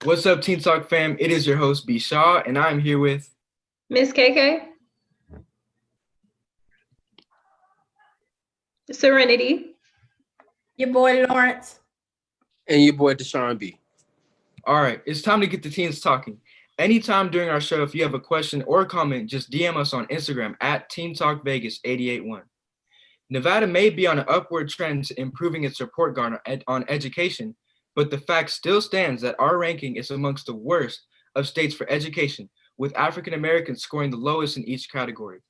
What's up, Teen Talk fam? It is your host, B. Shaw, and I'm here with Miss KK, Serenity, Your boy Lawrence. And your boy Deshaun B. All right, it's time to get the teens talking. Anytime during our show, if you have a question or a comment, just DM us on Instagram at Teen Talk Vegas 881. Nevada may be on an upward trend to improving its report card on education, but the fact still stands that our ranking is amongst the worst of states for education, with African Americans scoring the lowest in each category.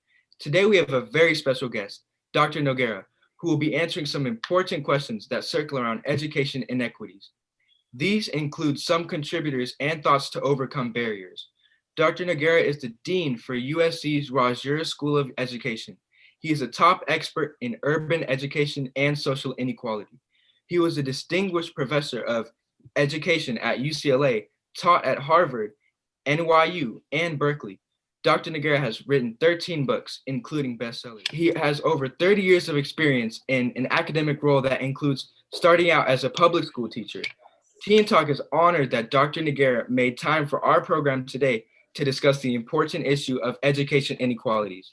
Today we have a very special guest, Dr. Noguera, who will be answering some important questions that circle around education inequities. These include some contributors and thoughts to overcome barriers. Dr. Noguera is the Dean for USC's Rossier School of Education. He is a top expert in urban education and social inequality. He was a distinguished professor of education at UCLA, taught at Harvard, NYU, and Berkeley. Dr. Noguera has written 13 books, including bestsellers. He has over 30 years of experience in an academic role that includes starting out as a public school teacher. Teen Talk is honored that Dr. Noguera made time for our program today to discuss the important issue of education inequalities.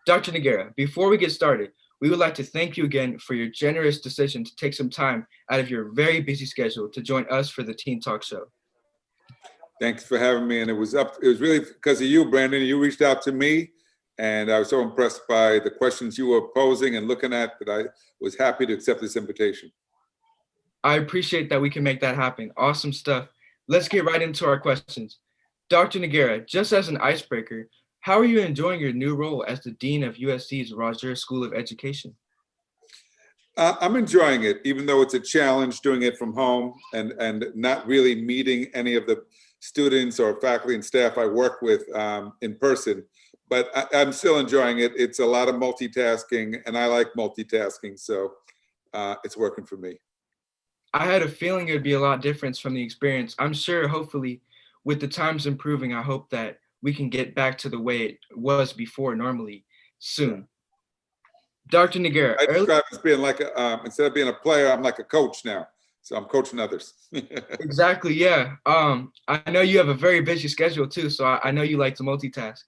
Dr. Noguera, before we get started, we would like to thank you again for your generous decision to take some time out of your very busy schedule to join us for the Teen Talk show. Thanks for having me. And it was really because of you, Brandon. You reached out to me, and I was so impressed by the questions you were posing and looking at that I was happy to accept this invitation. I appreciate that we can make that happen. Awesome stuff. Let's get right into our questions. Dr. Noguera, just as an icebreaker, how are you enjoying your new role as the Dean of USC's Rossier School of Education? I'm enjoying it, even though it's a challenge doing it from home and not really meeting any of the students or faculty and staff I work with in person. But I'm still enjoying it. It's a lot of multitasking, and I like multitasking, so it's working for me. I had a feeling it would be a lot different from the experience. I'm sure, hopefully, with the times improving, I hope that we can get back to the way it was before normally soon. Dr. Noguera, I describe it as being like, instead of being a player, I'm like a coach now. So I'm coaching others. Exactly, yeah. I know you have a very busy schedule too, so I know you like to multitask.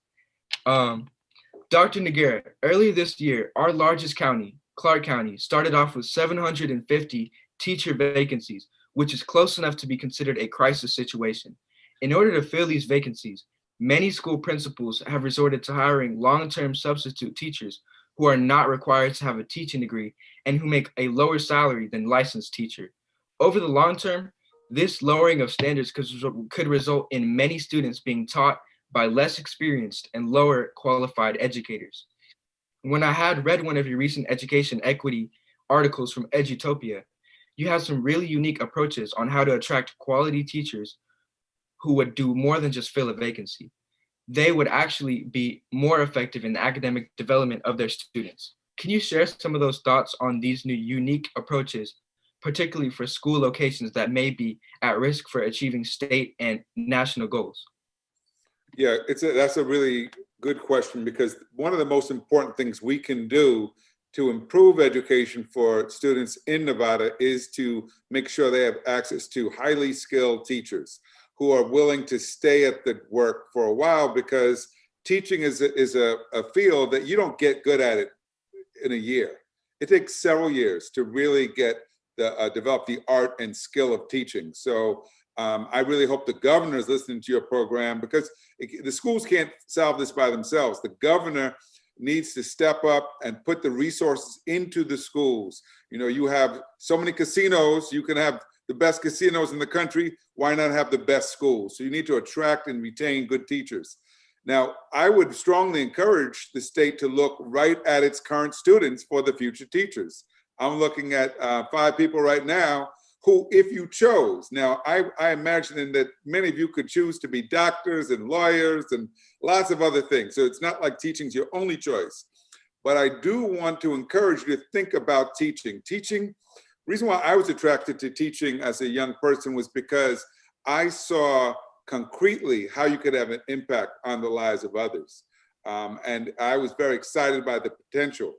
Dr. Noguera, earlier this year, our largest county, Clark County, started off with 750 teacher vacancies, which is close enough to be considered a crisis situation. In order to fill these vacancies, many school principals have resorted to hiring long-term substitute teachers who are not required to have a teaching degree and who make a lower salary than licensed teacher. Over the long term, this lowering of standards could result in many students being taught by less experienced and lower qualified educators. When I had read one of your recent education equity articles from Edutopia, you have some really unique approaches on how to attract quality teachers who would do more than just fill a vacancy. They would actually be more effective in the academic development of their students. Can you share some of those thoughts on these new unique approaches, particularly for school locations that may be at risk for achieving state and national goals? Yeah, that's a really good question, because one of the most important things we can do to improve education for students in Nevada is to make sure they have access to highly skilled teachers who are willing to stay at the work for a while, because teaching is a field that you don't get good at it in a year. It takes several years to really get develop the art and skill of teaching. So I really hope the governor is listening to your program, because the schools can't solve this by themselves. The governor needs to step up and put the resources into the schools. You know, you have so many casinos, you can have the best casinos in the country, why not have the best schools? So you need to attract and retain good teachers. Now, I would strongly encourage the state to look right at its current students for the future teachers. I'm looking at 5 people right now who, if you chose, now I imagine that many of you could choose to be doctors and lawyers and lots of other things. So it's not like teaching's your only choice. But I do want to encourage you to think about teaching. Teaching, the reason why I was attracted to teaching as a young person was because I saw concretely how you could have an impact on the lives of others. And I was very excited by the potential.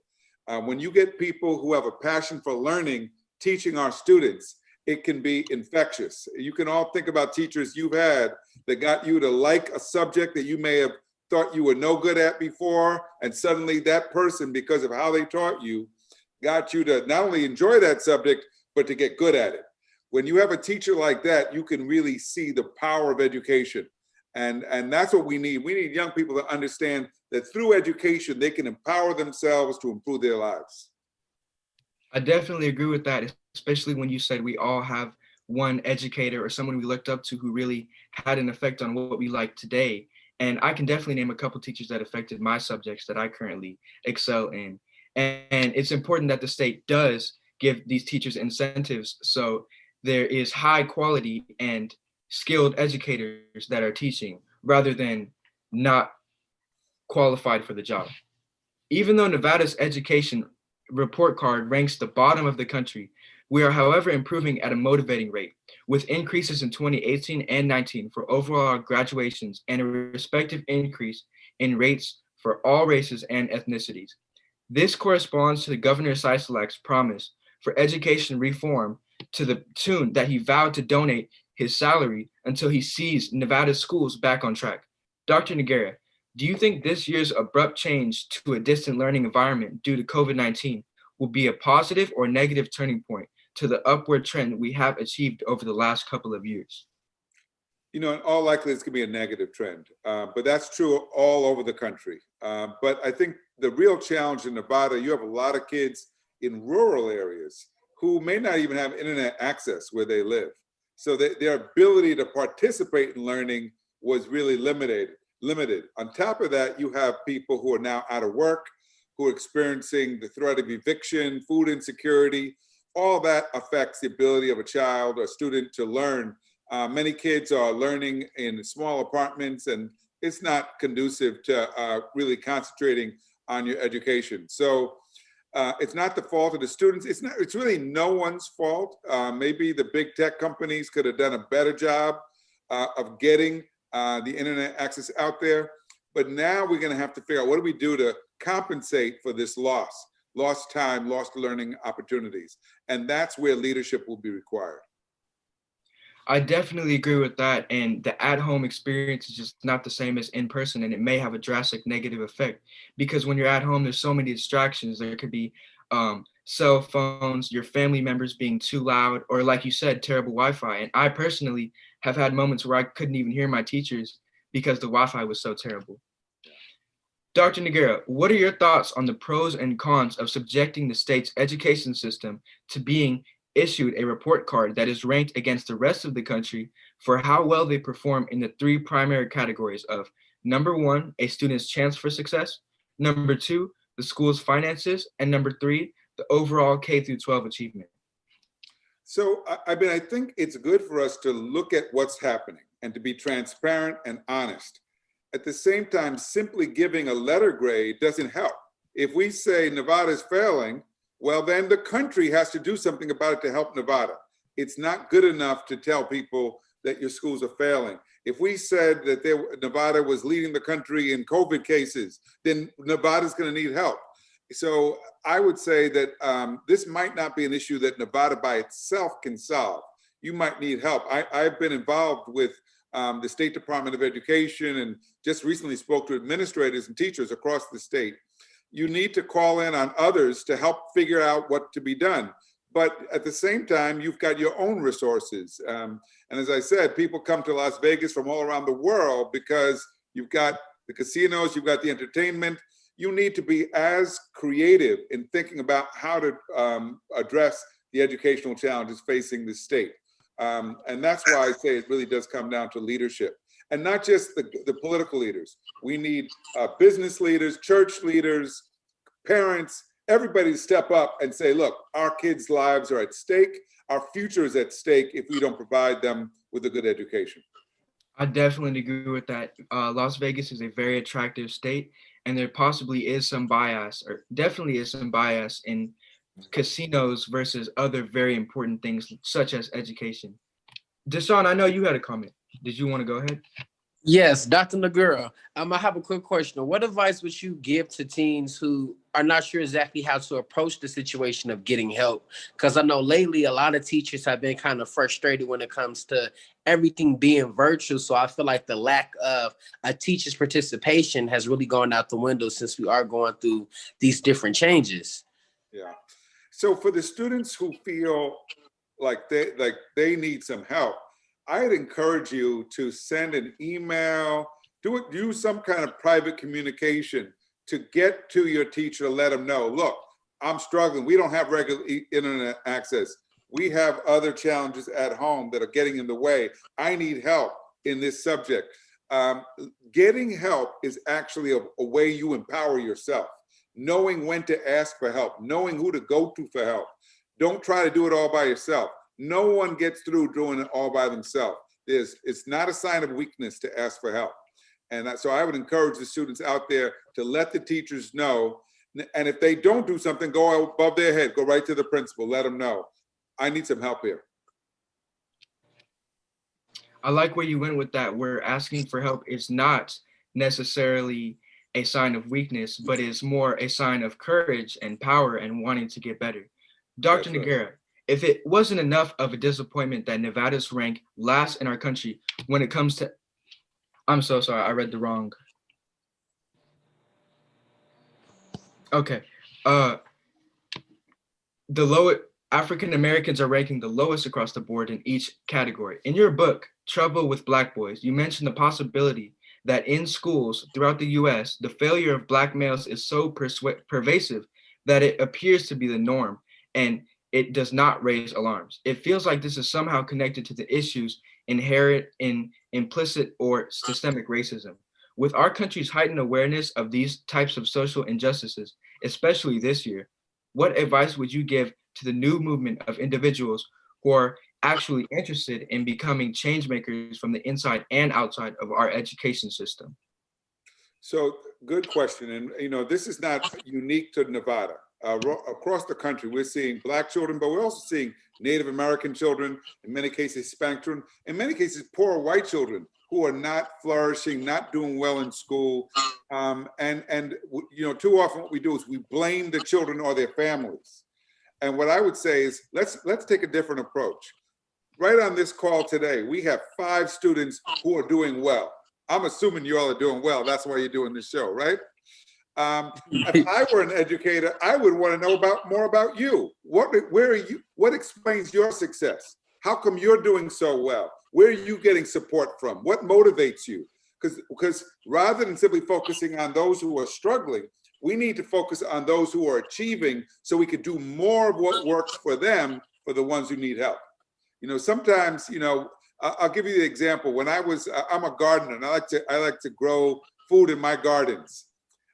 When you get people who have a passion for learning, teaching our students, it can be infectious. You can all think about teachers you've had that got you to like a subject that you may have thought you were no good at before, and suddenly that person, because of how they taught you, got you to not only enjoy that subject, but to get good at it. When you have a teacher like that, you can really see the power of education. And that's what we need. We need young people to understand that through education, they can empower themselves to improve their lives. I definitely agree with that, especially when you said we all have one educator or someone we looked up to who really had an effect on what we like today. And I can definitely name a couple teachers that affected my subjects that I currently excel in. And it's important that the state does give these teachers incentives so there is high quality and skilled educators that are teaching rather than not qualified for the job. Even though Nevada's education report card ranks the bottom of the country, we are, however, improving at a motivating rate, with increases in 2018 and 19 for overall graduations and a respective increase in rates for all races and ethnicities. This corresponds to the Governor Seiselak's promise for education reform, to the tune that he vowed to donate his salary until he sees Nevada's schools back on track. Dr. Noguera, do you think this year's abrupt change to a distant learning environment due to COVID-19 will be a positive or negative turning point to the upward trend we have achieved over the last couple of years? In all likelihood, it's going to be a negative trend, but that's true all over the country. But I think the real challenge in Nevada, you have a lot of kids in rural areas who may not even have internet access where they live. So their ability to participate in learning was really limited. On top of that, you have people who are now out of work, who are experiencing the threat of eviction, food insecurity. All that affects the ability of a child or student to learn. Many kids are learning in small apartments, and it's not conducive to really concentrating on your education. So it's not the fault of the students. It's really no one's fault. Maybe the big tech companies could have done a better job of getting the internet access out there. But now we're going to have to figure out, what do we do to compensate for this lost time, lost learning opportunities? And that's where leadership will be required. I definitely agree with that. And the at-home experience is just not the same as in person, and it may have a drastic negative effect because when you're at home, there's so many distractions. There could be cell phones, your family members being too loud, or like you said, terrible Wi-Fi. And I personally have had moments where I couldn't even hear my teachers because the Wi-Fi was so terrible. Dr. Noguera, what are your thoughts on the pros and cons of subjecting the state's education system to being issued a report card that is ranked against the rest of the country for how well they perform in the three primary categories of: number one, a student's chance for success; number two, the school's finances; and number three, the overall K through 12 achievement? So, I think it's good for us to look at what's happening and to be transparent and honest. At the same time, simply giving a letter grade doesn't help. If we say Nevada is failing, well, then the country has to do something about it to help Nevada. It's not good enough to tell people that your schools are failing. If we said that Nevada was leading the country in COVID cases, then Nevada's going to need help. So I would say that this might not be an issue that Nevada by itself can solve. You might need help. I've been involved with the State Department of Education and just recently spoke to administrators and teachers across the state. You need to call in on others to help figure out what to be done. But at the same time, you've got your own resources. And as I said, people come to Las Vegas from all around the world because you've got the casinos, you've got the entertainment. You need to be as creative in thinking about how to address the educational challenges facing the state. And that's why I say it really does come down to leadership. And not just the political leaders. We need business leaders, church leaders, parents, everybody to step up and say, look, our kids' lives are at stake. Our future is at stake if we don't provide them with a good education. I definitely agree with that. Las Vegas is a very attractive state, and there possibly is some bias, or definitely is some bias in casinos versus other very important things such as education. Deshaun, I know you had a comment. Did you want to go ahead? Yes, Dr. Noguera. I have a quick question. What advice would you give to teens who are not sure exactly how to approach the situation of getting help. Because I know lately a lot of teachers have been kind of frustrated when it comes to everything being virtual. So I feel like the lack of a teacher's participation has really gone out the window since we are going through these different changes. Yeah. So for the students who feel like they need some help, I'd encourage you to send an email, use some kind of private communication to get to your teacher to let them know, look, I'm struggling. We don't have regular internet access. We have other challenges at home that are getting in the way. I need help in this subject. Getting help is actually a way you empower yourself. Knowing when to ask for help, knowing who to go to for help. Don't try to do it all by yourself. No one gets through doing it all by themselves. It's not a sign of weakness to ask for help. And so I would encourage the students out there to let the teachers know. And if they don't do something, go above their head, go right to the principal, let them know, I need some help here. I like where you went with that, where asking for help is not necessarily a sign of weakness, but is more a sign of courage and power and wanting to get better. Dr. Noguera, if it wasn't enough of a disappointment that Nevada's rank last in our country when it comes to, I'm so sorry, I read the wrong. Okay. The lowest African Americans are ranking the lowest across the board in each category. In your book, Trouble with Black Boys, you mentioned the possibility that in schools throughout the US, the failure of Black males is so pervasive that it appears to be the norm and it does not raise alarms. It feels like this is somehow connected to the issues inherent in implicit or systemic racism. With our country's heightened awareness of these types of social injustices, especially this year, what advice would you give to the new movement of individuals who are actually interested in becoming change makers from the inside and outside of our education system? So good question. And this is not unique to Nevada. Across the country, we're seeing Black children, but we're also seeing Native American children, in many cases Hispanic children, in many cases poor white children who are not flourishing, not doing well in school. Too often what we do is we blame the children or their families. And what I would say is let's take a different approach. Right on this call today, we have 5 students who are doing well. I'm assuming you all are doing well. That's why you're doing this show, right? If I were an educator, I would want to know more about you. Where are you? What explains your success? How come you're doing so well? Where are you getting support from? What motivates you? Because rather than simply focusing on those who are struggling, we need to focus on those who are achieving so we could do more of what works for them for the ones who need help. Sometimes, I'll give you the example. When I'm a gardener and I like to grow food in my gardens.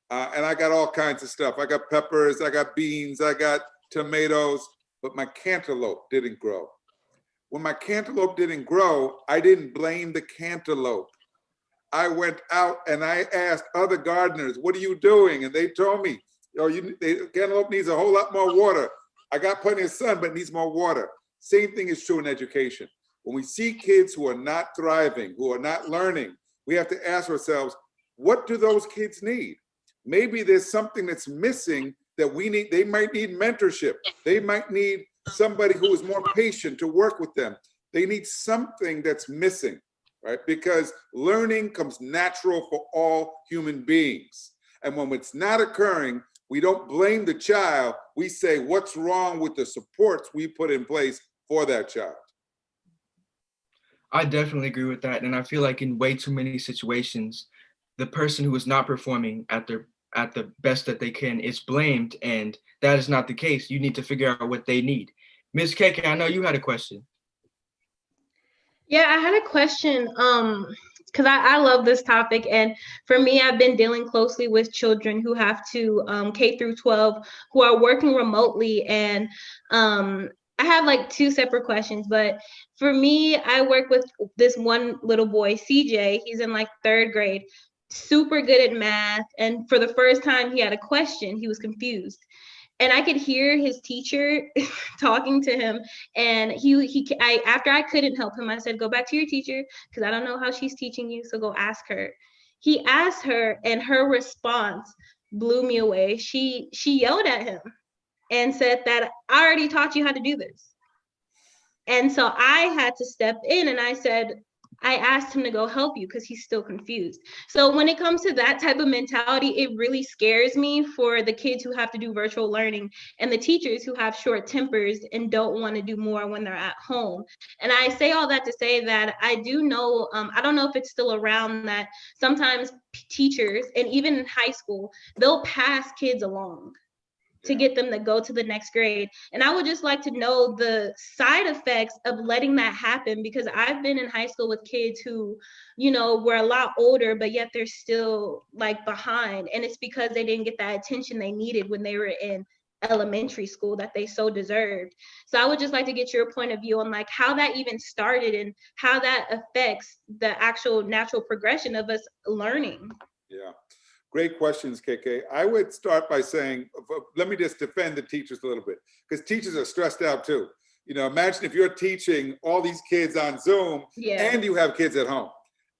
And I got all kinds of stuff. I got peppers, I got beans, I got tomatoes, but my cantaloupe didn't grow. When my cantaloupe didn't grow, I didn't blame the cantaloupe. I went out and I asked other gardeners, what are you doing? And they told me, the cantaloupe needs a whole lot more water. I got plenty of sun, but it needs more water. Same thing is true in education. When we see kids who are not thriving, who are not learning, we have to ask ourselves, what do those kids need? Maybe there's something that's missing that we need. They might need mentorship. They might need somebody who is more patient to work with them. They need something that's missing, right? Because learning comes natural for all human beings. And when it's not occurring, we don't blame the child. We say, what's wrong with the supports we put in place for that child? I definitely agree with that. And I feel like in way too many situations, the person who is not performing at the best that they can is blamed, and that is not the case. You need to figure out what they need. Ms. KK, I know you had a question. Yeah, I had a question because I love this topic, and for me, I've been dealing closely with children who have to K through 12 who are working remotely, and I have like 2 separate questions, but for me, I work with this one little boy, CJ. He's in like 3rd grade, super good at math, and for the first time he had a question, he was confused. And I could hear his teacher talking to him, and after I couldn't help him, I said, go back to your teacher because I don't know how she's teaching you, so go ask her. He asked her, and her response blew me away. She yelled at him and said that I already taught you how to do this. And so I had to step in and I asked him to go help you because he's still confused. So when it comes to that type of mentality, it really scares me for the kids who have to do virtual learning and the teachers who have short tempers and don't want to do more when they're at home. And I say all that to say that I do know, I don't know if it's still around, that sometimes teachers, and even in high school, they'll pass kids along to get them to go to the next grade. And I would just like to know the side effects of letting that happen, because I've been in high school with kids who, you know, were a lot older, but yet they're still like behind. And it's because they didn't get that attention they needed when they were in elementary school that they so deserved. So I would just like to get your point of view on like how that even started and how that affects the actual natural progression of us learning. Yeah. Great questions, KK. I would start by saying, let me just defend the teachers a little bit, because teachers are stressed out too. You know, imagine if you're teaching all these kids on Zoom and you have kids at home.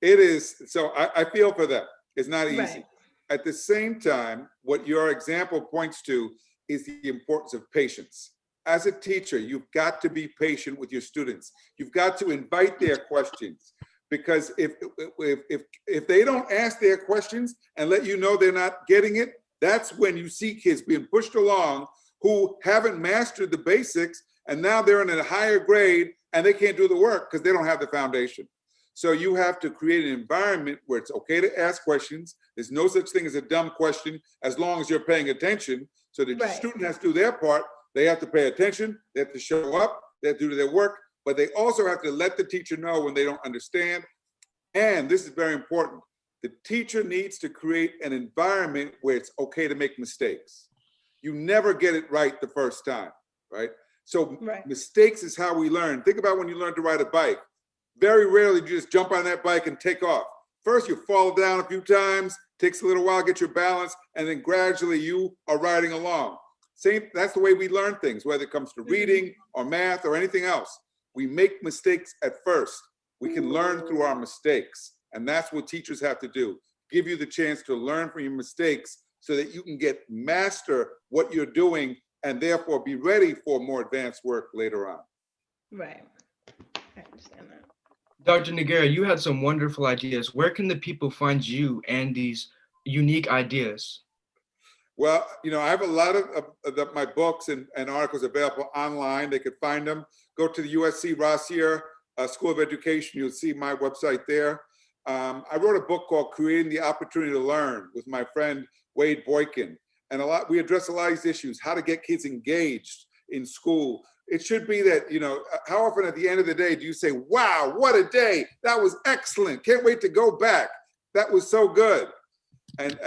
It is, so I feel for them. It's not easy. Right. At the same time, what your example points to is the importance of patience. As a teacher, you've got to be patient with your students. You've got to invite their questions. Because if they don't ask their questions and let you know they're not getting it, that's when you see kids being pushed along who haven't mastered the basics, and now they're in a higher grade and they can't do the work because they don't have the foundation. So you have to create an environment where it's okay to ask questions. There's no such thing as a dumb question as long as you're paying attention. So the student has to do their part. They have to pay attention. They have to show up. They have to do their work. But they also have to let the teacher know when they don't understand. And this is very important. The teacher needs to create an environment where it's okay to make mistakes. You never get it right the first time, right? So mistakes is how we learn. Think about when you learn to ride a bike. Very rarely do you just jump on that bike and take off. First, you fall down a few times, takes a little while to get your balance, and then gradually you are riding along. That's the way we learn things, whether it comes to reading or math or anything else. We make mistakes at first. We can learn through our mistakes. And that's what teachers have to do. Give you the chance to learn from your mistakes so that you can master what you're doing and therefore be ready for more advanced work later on. Right. I understand that. Dr. Noguera, you had some wonderful ideas. Where can the people find you and these unique ideas? Well, you know, I have a lot of my books and articles available online. They could find them. Go to the USC Rossier School of Education. You'll see my website there. I wrote a book called Creating the Opportunity to Learn with my friend Wade Boykin. And we address a lot of these issues, how to get kids engaged in school. It should be that, you know, how often at the end of the day do you say, wow, what a day. That was excellent. Can't wait to go back. That was so good. And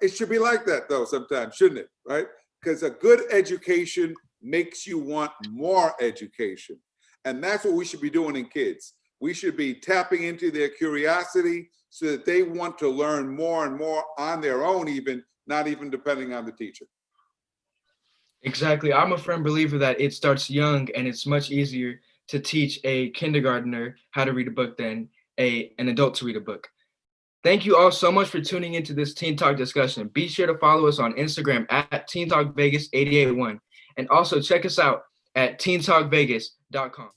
it should be like that though sometimes, shouldn't it, right? Because a good education makes you want more education. And that's what we should be doing in kids. We should be tapping into their curiosity so that they want to learn more and more on their own, even not even depending on the teacher. Exactly. I'm a firm believer that it starts young, and it's much easier to teach a kindergartner how to read a book than an adult to read a book. Thank you all so much for tuning into this Teen Talk discussion. Be sure to follow us on Instagram at Teen Talk Vegas 881, and also check us out at teentalkvegas.com.